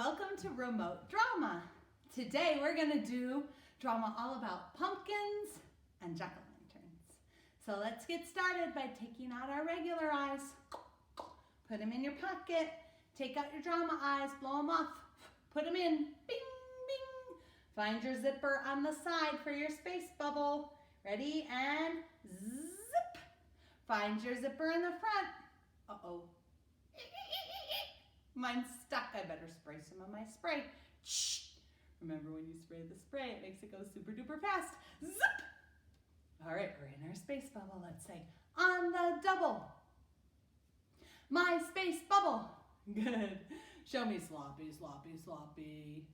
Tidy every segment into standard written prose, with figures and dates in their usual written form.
welcome to Remote Drama. Today we're going to do drama all about pumpkins and jack-o'-lanterns. So let's get started by taking out our regular eyes. Put them in your pocket. Take out your drama eyes, blow them off. Put them in, bing, bing. Find your zipper on the side for your space bubble. Ready, and zip. Find your zipper in the front. Uh-oh. Mine's stuck. I better spray some of my spray. Shh. Remember when you spray the spray, it makes it go super duper fast. Zip. All right, we're in our space bubble. Let's say, on the double. My space bubble. Good. Show me sloppy, sloppy, sloppy.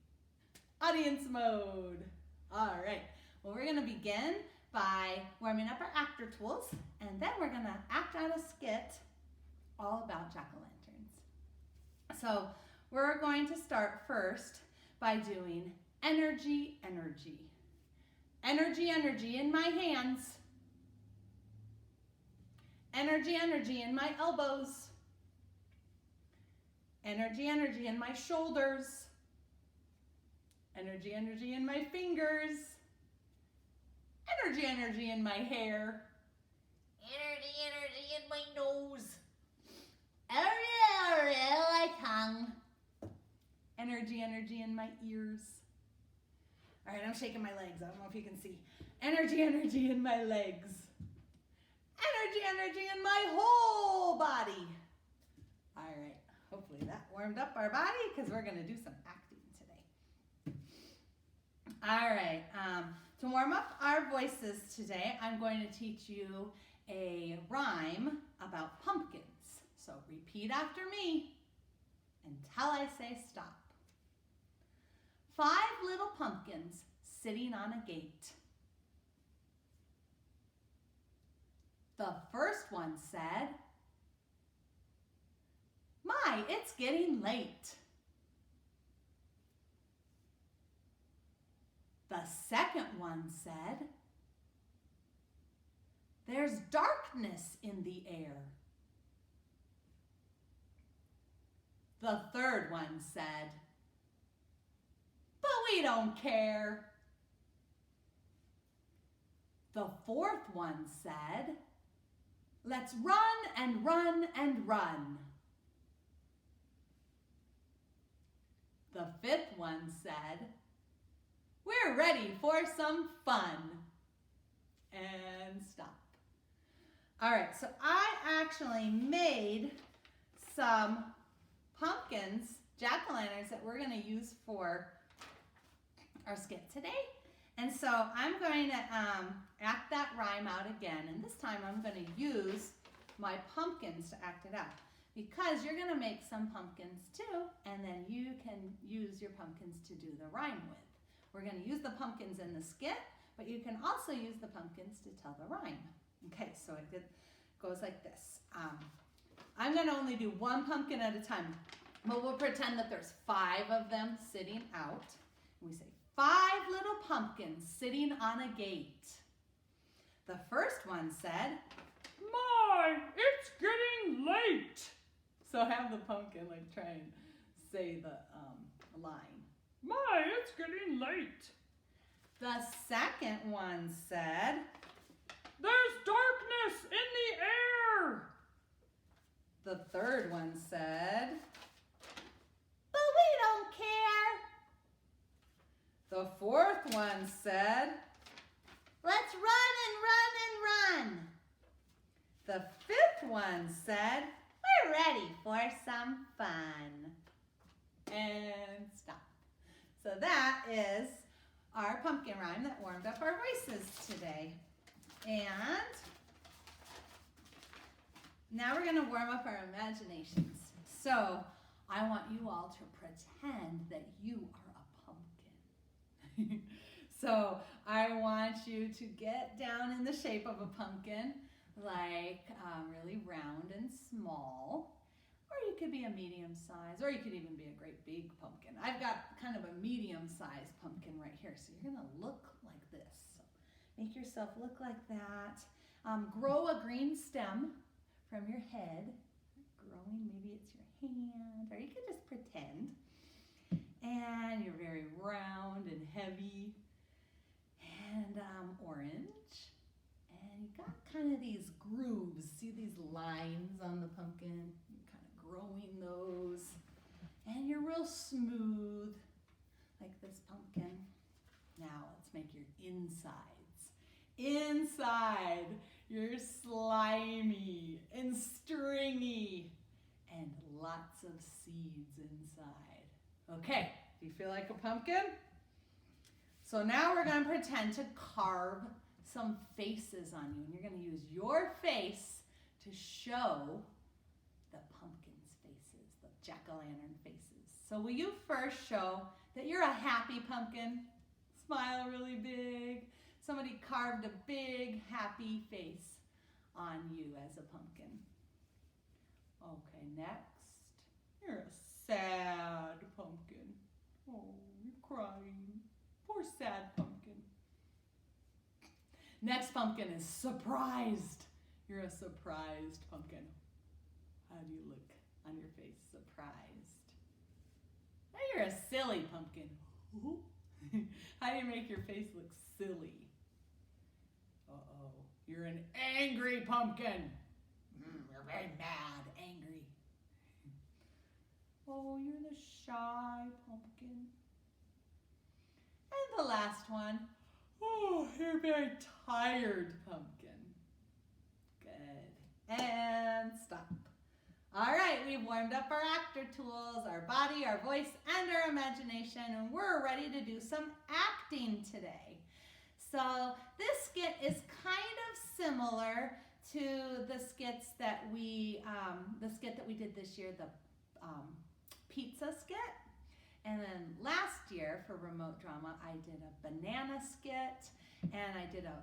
Audience mode. All right. Well, we're going to begin by warming up our actor tools, and then we're going to act out a skit all about jack-o'-lanterns. So we're going to start first by doing energy, energy. Energy, energy in my hands. Energy, energy in my elbows. Energy, energy in my shoulders. Energy, energy in my fingers. Energy, energy in my hair. Energy, energy in my nose. Energy, energy in my tongue. Energy, energy in my ears. All right, I'm shaking my legs. I don't know if you can see. Energy, energy in my legs. Energy, energy in my whole body. All right, hopefully that warmed up our body because we're going to do some acting today. All right, to warm up our voices today, I'm going to teach you a rhyme about pumpkins. So repeat after me until I say stop. 5 little pumpkins sitting on a gate. The first one said, "My, it's getting late." The second one said, "There's darkness in the air." The third one said, "But we don't care." The fourth one said, "Let's run and run and run." The fifth one said, "We're ready for some fun." And stop. All right, so I actually made some pumpkins, jack-o'-lanterns that we're going to use for our skit today. And so I'm going to act that rhyme out again. And this time I'm going to use my pumpkins to act it out. Because you're going to make some pumpkins too, and then you can use your pumpkins to do the rhyme with. We're going to use the pumpkins in the skit, but you can also use the pumpkins to tell the rhyme. Okay, so it goes like this. I'm going to only do one pumpkin at a time, but we'll pretend that there's 5 of them sitting out. We say, 5 little pumpkins sitting on a gate. The first one said, "My, it's getting late." So have the pumpkin like try and say the line. "My, it's getting late." The second one said, "There's darkness in the air." The third one said, "But we don't care." The fourth one said, "Let's run and run and run." The fifth one said, "We're ready for some fun." And stop. So that is our pumpkin rhyme that warmed up our voices today. And now we're going to warm up our imaginations. So I want you all to pretend that you are a pumpkin. So I want you to get down in the shape of a pumpkin, like really round and small. Or you could be a medium size, or you could even be a great big pumpkin. I've got kind of a medium-sized pumpkin right here, so you're gonna look like this. So make yourself look like that. Grow a green stem from your head. Growing, maybe it's your hand, or you could just pretend. And you're very round and heavy and orange. And you got kind of these grooves. See these lines on the pumpkin? You're kind of growing those. And you're real smooth, like this pumpkin. Now let's make your insides. Inside, you're slimy and stringy and lots of seeds inside. Okay, do you feel like a pumpkin? So now we're going to pretend to carve some faces on you. And you're going to use your face to show the pumpkin's faces, the jack-o'-lantern faces. So will you first show that you're a happy pumpkin? Smile really big. Somebody carved a big happy face on you as a pumpkin. Okay, next. You're a sad pumpkin. Oh, you're crying. Poor sad pumpkin. Next pumpkin is surprised. You're a surprised pumpkin. How do you look on your face? Surprised. Now you're a silly pumpkin. How do you make your face look silly? Uh-oh. You're an angry pumpkin. You're very mad, angry. Oh, you're the shy pumpkin. And the last one. Oh, you're a very tired pumpkin. Good. And stop. All right, we've warmed up our actor tools, our body, our voice, and our imagination, and we're ready to do some acting today. So this skit is kind of similar to the skits that we did this year, the pizza skit. And then last year for remote drama, I did a banana skit and I did a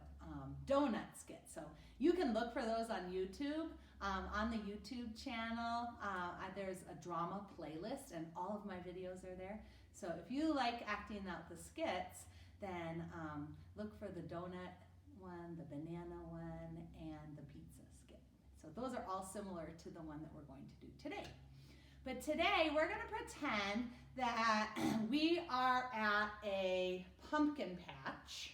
donut skit. So you can look for those on YouTube. On the YouTube channel, there's a drama playlist and all of my videos are there. So if you like acting out the skits, then look for the donut one, the banana one, and the pizza skit. So those are all similar to the one that we're going to do today. But today we're going to pretend that we are at a pumpkin patch.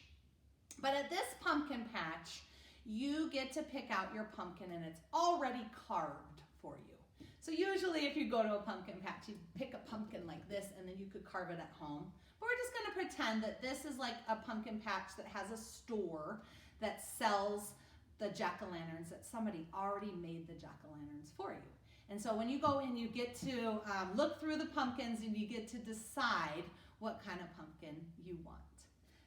But at this pumpkin patch, you get to pick out your pumpkin and it's already carved for you. So usually if you go to a pumpkin patch, you pick a pumpkin like this and then you could carve it at home. But we're just going to pretend that this is like a pumpkin patch that has a store that sells the jack-o'-lanterns, that somebody already made the jack-o'-lanterns for you. And so when you go in, you get to look through the pumpkins and you get to decide what kind of pumpkin you want.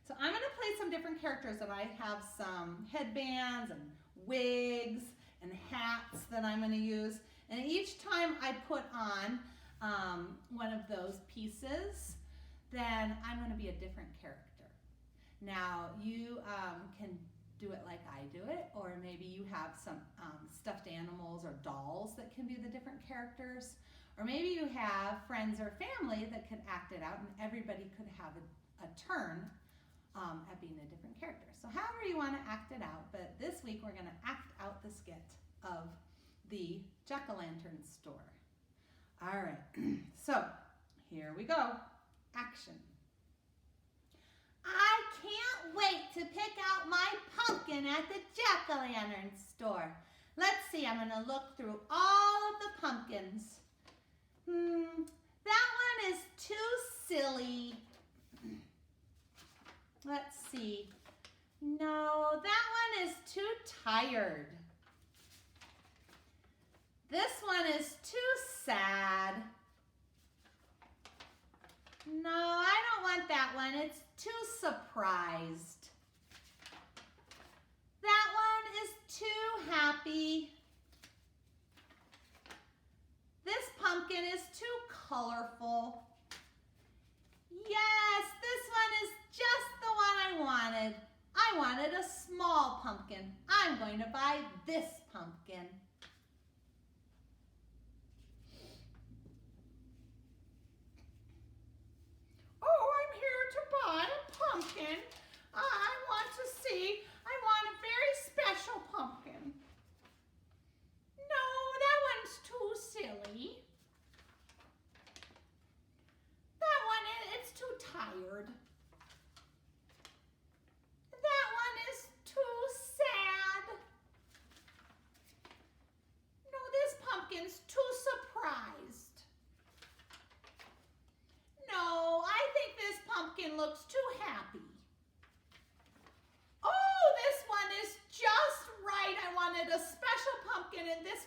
So I'm going to play some different characters, and I have some headbands and wigs and hats that I'm going to use. And each time I put on one of those pieces, then I'm going to be a different character. Now you can do it like I do it, or maybe you have some stuffed animals or dolls that can be the different characters, or maybe you have friends or family that can act it out, and everybody could have a turn at being a different character. So however you want to act it out, but this week we're going to act out the skit of the jack-o'-lantern store. All right, so here we go. Action. I can't wait to pick out my pumpkin at the jack-o'-lantern store. Let's see, I'm going to look through all of the pumpkins. That one is too silly. Let's see. No, that one is too tired. This one is too sad. No, I don't want that one. It's too surprised. That one is too happy. This pumpkin is too colorful. Yes, this one is just the one I wanted. I wanted a small pumpkin. I'm going to buy this pumpkin. Oh, I'm here to buy a pumpkin. I want a very special pumpkin. No, that one's too silly. That one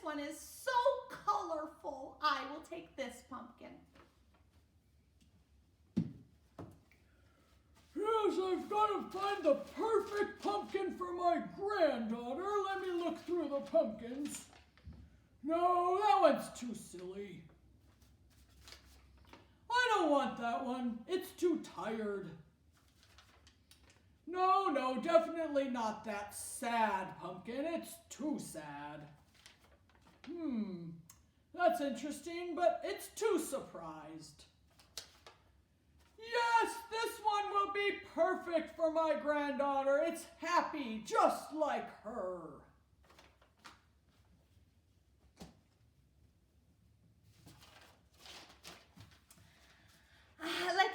one is so colorful. I will take this pumpkin. Yes, I've got to find the perfect pumpkin for my granddaughter. Let me look through the pumpkins. No, that one's too silly. I don't want that one. It's too tired. No, definitely not that sad pumpkin. It's too sad. That's interesting, but it's too surprised. Yes, this one will be perfect for my granddaughter. It's happy, just like her.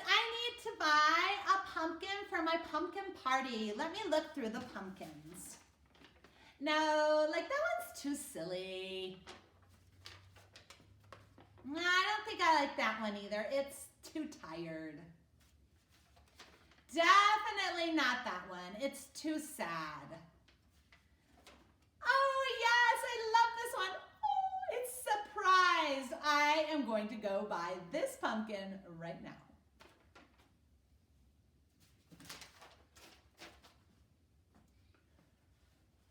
I need to buy a pumpkin for my pumpkin party. Let me look through the pumpkins. No, that one's too silly. No, I don't think I like that one either. It's too tired. Definitely not that one. It's too sad. Oh, yes, I love this one. Oh, it's surprise. I am going to go buy this pumpkin right now.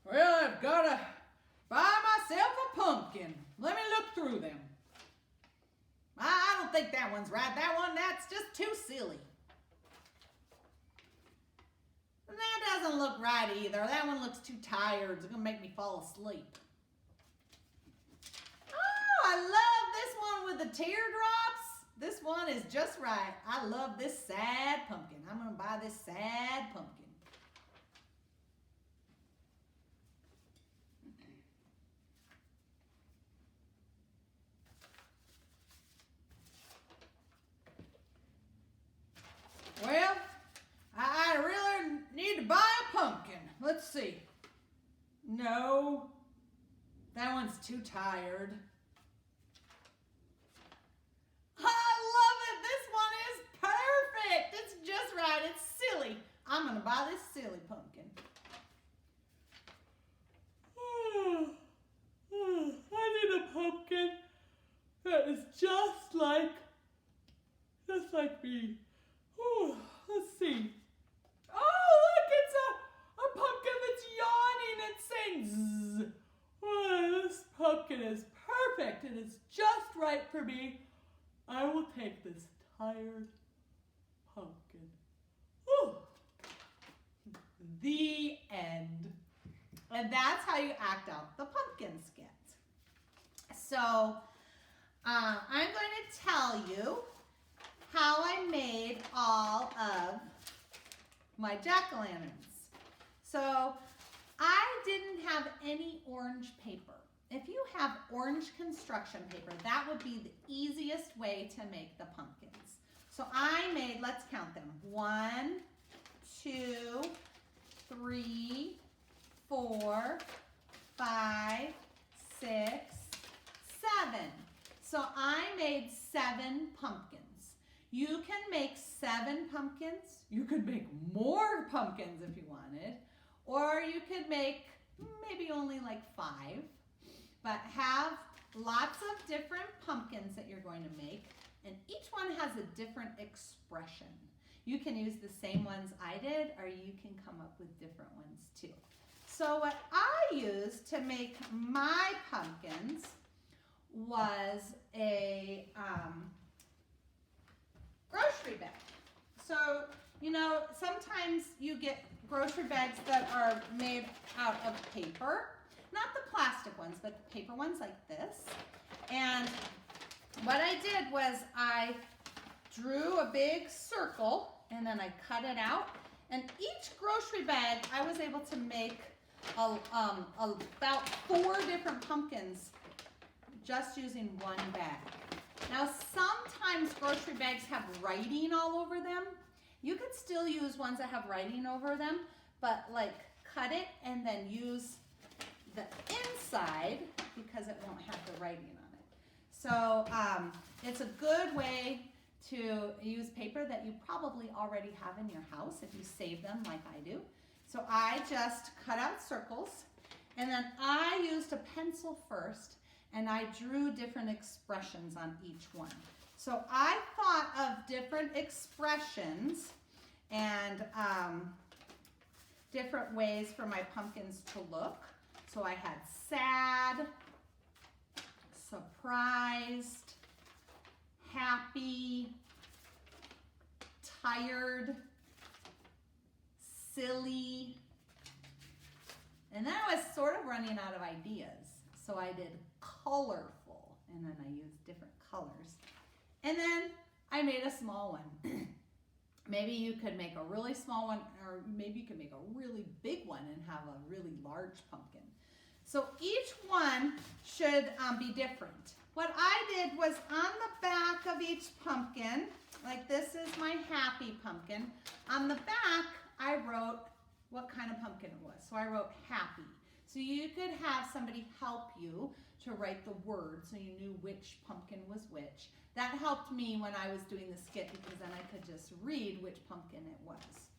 Well, I've got to buy myself a pumpkin. Let me look through them. I don't think that one's right. That's just too silly. That doesn't look right either. That one looks too tired. It's going to make me fall asleep. Oh, I love this one with the teardrops. This one is just right. I love this sad pumpkin. I'm going to buy this sad pumpkin. Well, I really need to buy a pumpkin. Let's see. No, that one's too tired. I love it. This one is perfect. It's just right. It's silly. I'm going to buy this silly pumpkin. I need a pumpkin that is just like me. Let's see. Oh, look, it's a pumpkin that's yawning and saying zzz. Oh, this pumpkin is perfect. It is just right for me. I will take this tired pumpkin. Whew. The end. And that's how you act out the pumpkin skit. So, I'm going to tell you how I made all of my jack-o'-lanterns. So, I didn't have any orange paper. If you have orange construction paper, that would be the easiest way to make the pumpkins. So I made, let's count them. 1, 2, 3, 4, 5, 6, 7. So I made 7 pumpkins. You can make 7 pumpkins. You could make more pumpkins if you wanted. Or you could make maybe only like 5. But have lots of different pumpkins that you're going to make. And each one has a different expression. You can use the same ones I did, or you can come up with different ones too. So what I used to make my pumpkins was a grocery bag. So, you know, sometimes you get grocery bags that are made out of paper. Not the plastic ones, but the paper ones like this. And what I did was I drew a big circle and then I cut it out. And each grocery bag, I was able to make about 4 different pumpkins just using one bag. Now, sometimes grocery bags have writing all over them. You could still use ones that have writing over them, but like cut it and then use the inside because it won't have the writing on it. So it's a good way to use paper that you probably already have in your house if you save them like I do. So I just cut out circles and then I used a pencil first and I drew different expressions on each one. So I thought of different expressions and different ways for my pumpkins to look. So I had sad, surprised, happy, tired, silly, and then I was sort of running out of ideas. So I did colorful, and then I used different colors. And then I made a small one. Maybe you could make a really small one, or maybe you could make a really big one and have a really large pumpkin. So each one should be different. What I did was on the back of each pumpkin, like this is my happy pumpkin, on the back I wrote what kind of pumpkin it was. So I wrote happy. So you could have somebody help you to write the word so you knew which pumpkin was which. That helped me when I was doing the skit because then I could just read which pumpkin it was.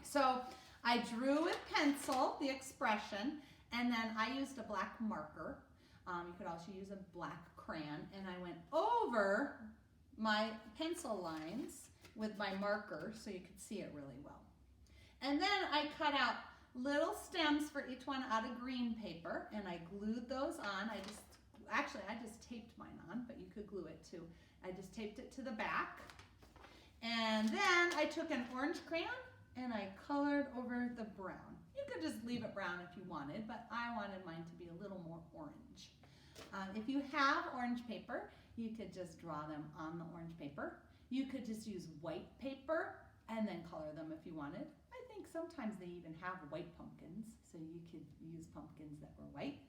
So I drew with pencil the expression, and then I used a black marker. You could also use a black crayon, and I went over my pencil lines with my marker so you could see it really well. And then I cut out little stems for each one out of green paper, and I glued those on. I just taped mine on, but you could glue it too. I just taped it to the back. And then I took an orange crayon and I colored over the brown. You could just leave it brown if you wanted, but I wanted mine to be a little more orange. If you have orange paper, you could just draw them on the orange paper. You could just use white paper and then color them if you wanted. I think sometimes they even have white pumpkins, so you could use pumpkins that were white.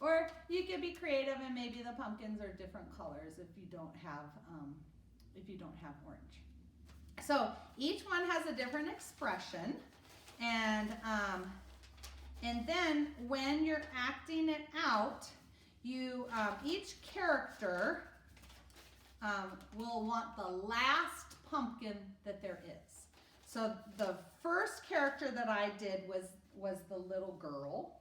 Or you could be creative and maybe the pumpkins are different colors if you don't have orange. So each one has a different expression, and then when you're acting it out, you each character will want the last pumpkin that there is. So the first character that I did was the little girl.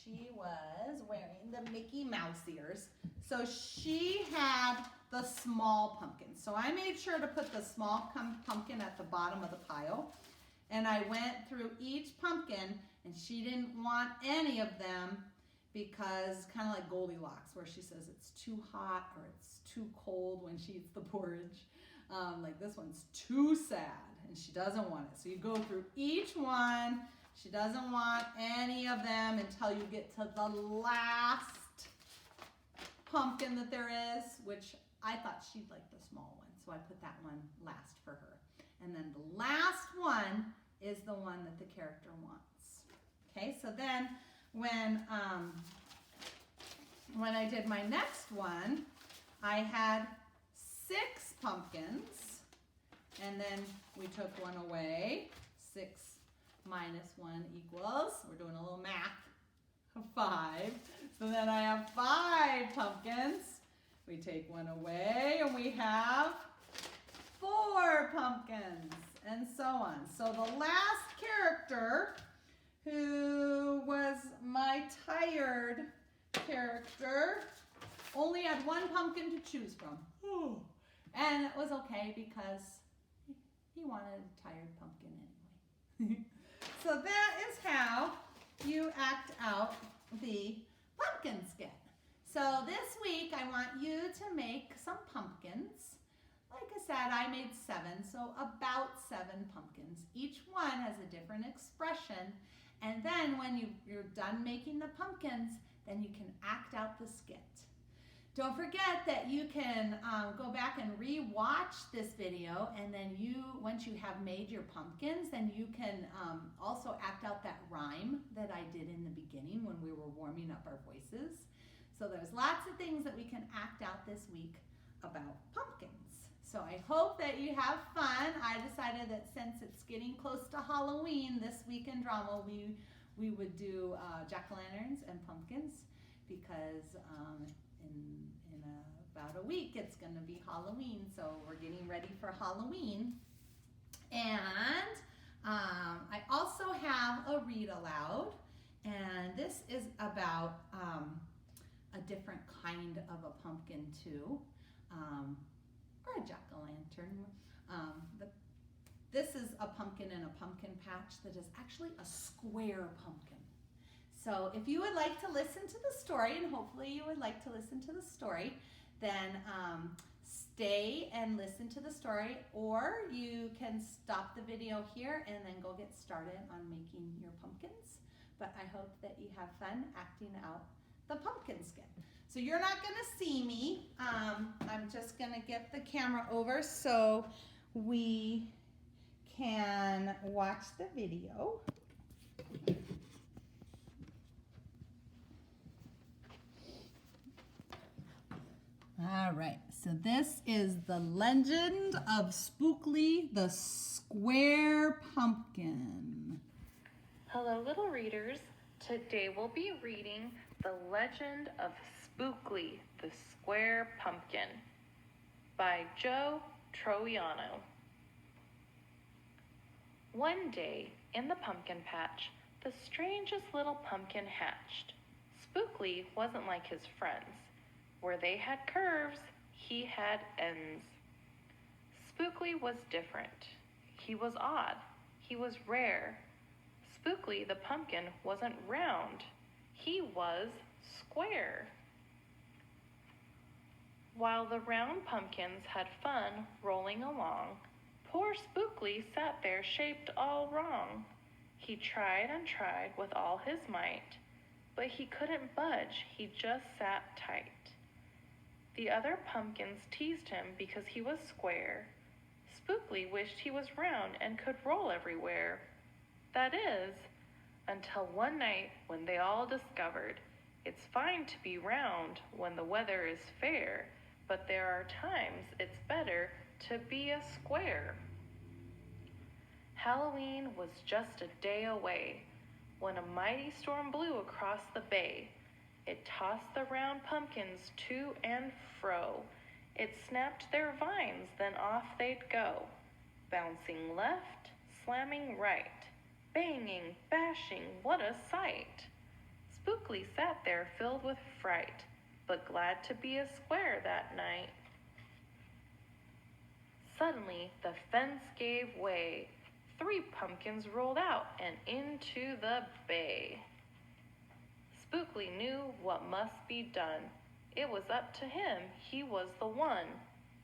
She was wearing the Mickey Mouse ears. So she had the small pumpkin. So I made sure to put the small pumpkin at the bottom of the pile. And I went through each pumpkin, and she didn't want any of them because kind of like Goldilocks, where she says it's too hot or it's too cold when she eats the porridge. Like this one's too sad, and she doesn't want it. So you go through each one. She doesn't want any of them until you get to the last pumpkin that there is, which I thought she'd like the small one, so I put that one last for her. And then the last one is the one that the character wants. Okay, so then when I did my next one, I had 6 pumpkins, and then we took one away. 6 minus 1 equals, we're doing a little math, 5. So then I have 5 pumpkins. We take one away and we have 4 pumpkins, and so on. So the last character, who was my tired character, only had 1 pumpkin to choose from. And it was okay because he wanted a tired pumpkin anyway. So that is how you act out the pumpkin skit. So this week I want you to make some pumpkins. Like I said, I made 7, so about 7 pumpkins. Each one has a different expression. And then when you're done making the pumpkins, then you can act out the skit. Don't forget that you can go back and re-watch this video, and then once you have made your pumpkins, then you can also act out that rhyme that I did in the beginning when we were warming up our voices. So there's lots of things that we can act out this week about pumpkins. So I hope that you have fun. I decided that since it's getting close to Halloween, this week in drama we would do jack-o'-lanterns and pumpkins, because in about a week it's going to be Halloween, so we're getting ready for Halloween. And I also have a read aloud, and this is about different kind of a pumpkin too, or a jack-o'-lantern. This is a pumpkin in a pumpkin patch that is actually a square pumpkin. So if you would like to listen to the story, and hopefully you would like to listen to the story, then stay and listen to the story, or you can stop the video here and then go get started on making your pumpkins. But I hope that you have fun acting out the pumpkin skit. So you're not gonna see me. I'm just gonna get the camera over so we can watch the video. All right, so this is the legend of Spookly the Square Pumpkin. Hello, little readers. Today we'll be reading The Legend of Spookly the Square Pumpkin by Joe Troiano. One day in the pumpkin patch, the strangest little pumpkin hatched. Spookly wasn't like his friends. Where they had curves, he had ends. Spookly was different. He was odd. He was rare. Spookly the pumpkin wasn't round. He was square. While the round pumpkins had fun rolling along, poor Spookly sat there shaped all wrong. He tried and tried with all his might, but he couldn't budge. He just sat tight. The other pumpkins teased him because he was square. Spookly wished he was round and could roll everywhere. That is, until one night when they all discovered it's fine to be round when the weather is fair, but there are times it's better to be a square. Halloween was just a day away when a mighty storm blew across the bay. It tossed the round pumpkins to and fro. It snapped their vines, then off they'd go, bouncing left, slamming right, banging, bashing, what a sight! Spookly sat there filled with fright, but glad to be a square that night. Suddenly the fence gave way. 3 pumpkins rolled out and into the bay. Spookly knew what must be done. It was up to him. He was the one.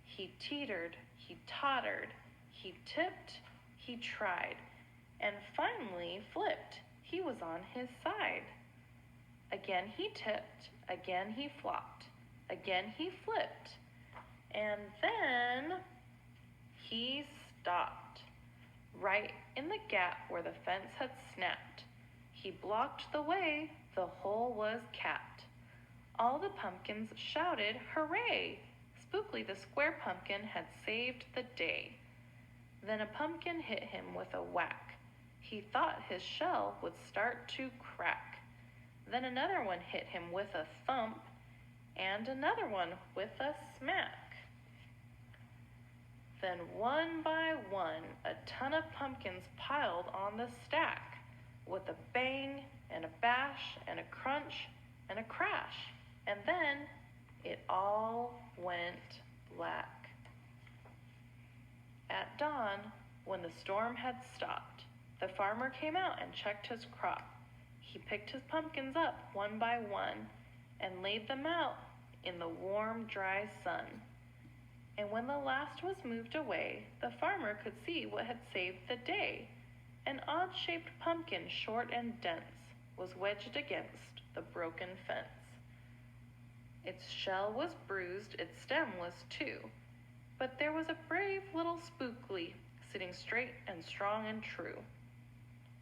He teetered, he tottered, he tipped, he tried, and finally flipped. He was on his side. Again he tipped, again he flopped, again he flipped, and then he stopped, right in the gap where the fence had snapped. He blocked the way. The hole was capped. All the pumpkins shouted, "Hooray!" Spookly the square pumpkin had saved the day. Then a pumpkin hit him with a whack. He thought his shell would start to crack. Then another one hit him with a thump, and another one with a smack. Then one by one, a ton of pumpkins piled on the stack, with a bang and a bash and a crunch and a crash, and then it all went black. At dawn, when the storm had stopped, the farmer came out and checked his crop. He picked his pumpkins up one by one and laid them out in the warm, dry sun. And when the last was moved away, the farmer could see what had saved the day. An odd-shaped pumpkin, short and dense, was wedged against the broken fence. Its shell was bruised, its stem was too, but there was a brave little Spookly sitting straight and strong and true.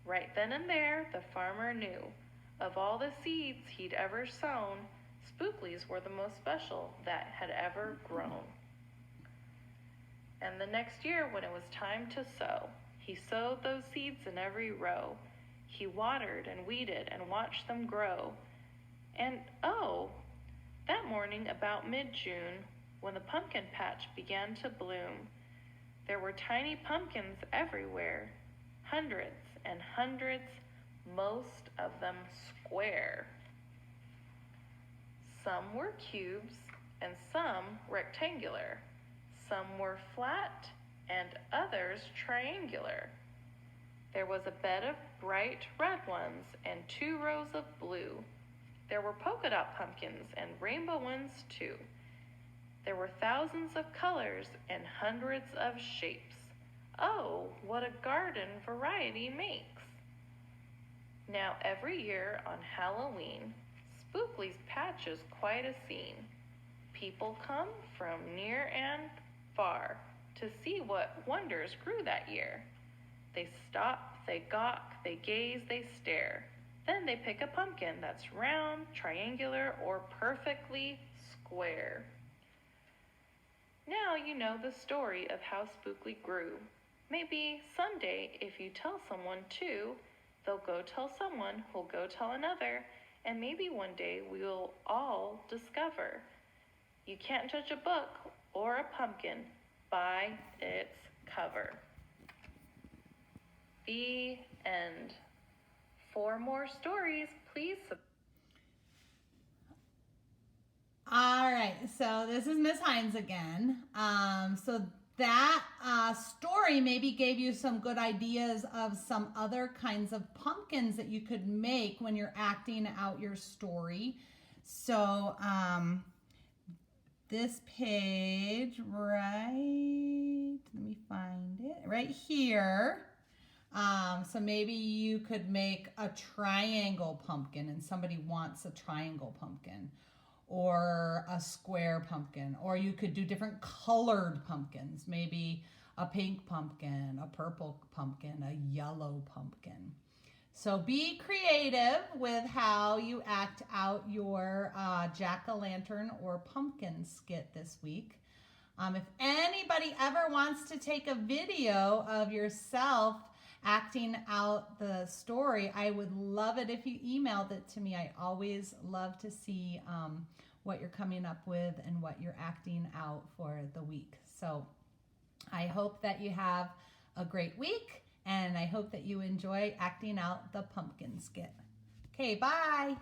Right then and there, the farmer knew, of all the seeds he'd ever sown, Spookly's were the most special that had ever grown. And the next year, when it was time to sow, he sowed those seeds in every row. He watered and weeded and watched them grow. And oh, that morning about mid-June, when the pumpkin patch began to bloom, there were tiny pumpkins everywhere, hundreds and hundreds, most of them square. Some were cubes and some rectangular. Some were flat and others triangular. There was a bed of bright red ones and 2 rows of blue. There were polka dot pumpkins and rainbow ones too. There were thousands of colors and hundreds of shapes. Oh, what a garden variety makes! Now every year on Halloween, Spookly's patch is quite a scene. People come from near and far to see what wonders grew that year. They stop, they gawk, they gaze, they stare. Then they pick a pumpkin that's round, triangular, or perfectly square. Now you know the story of how Spookly grew. Maybe someday, if you tell someone too, they'll go tell someone who'll go tell another, and maybe one day we'll all discover you can't judge a book or a pumpkin by its cover. The end. For more stories, please All right, so this is Miss Hines again. So that story maybe gave you some good ideas of some other kinds of pumpkins that you could make when you're acting out your story. So this page, right, let me find it, right here. So maybe you could make a triangle pumpkin and somebody wants a triangle pumpkin, or a square pumpkin, or you could do different colored pumpkins, maybe a pink pumpkin, a purple pumpkin, a yellow pumpkin. So be creative with how you act out your jack-o'-lantern or pumpkin skit this week. If anybody ever wants to take a video of yourself acting out the story, I would love it if you emailed it to me. I always love to see what you're coming up with and what you're acting out for the week. So I hope that you have a great week, and I hope that you enjoy acting out the pumpkin skit. Okay, bye.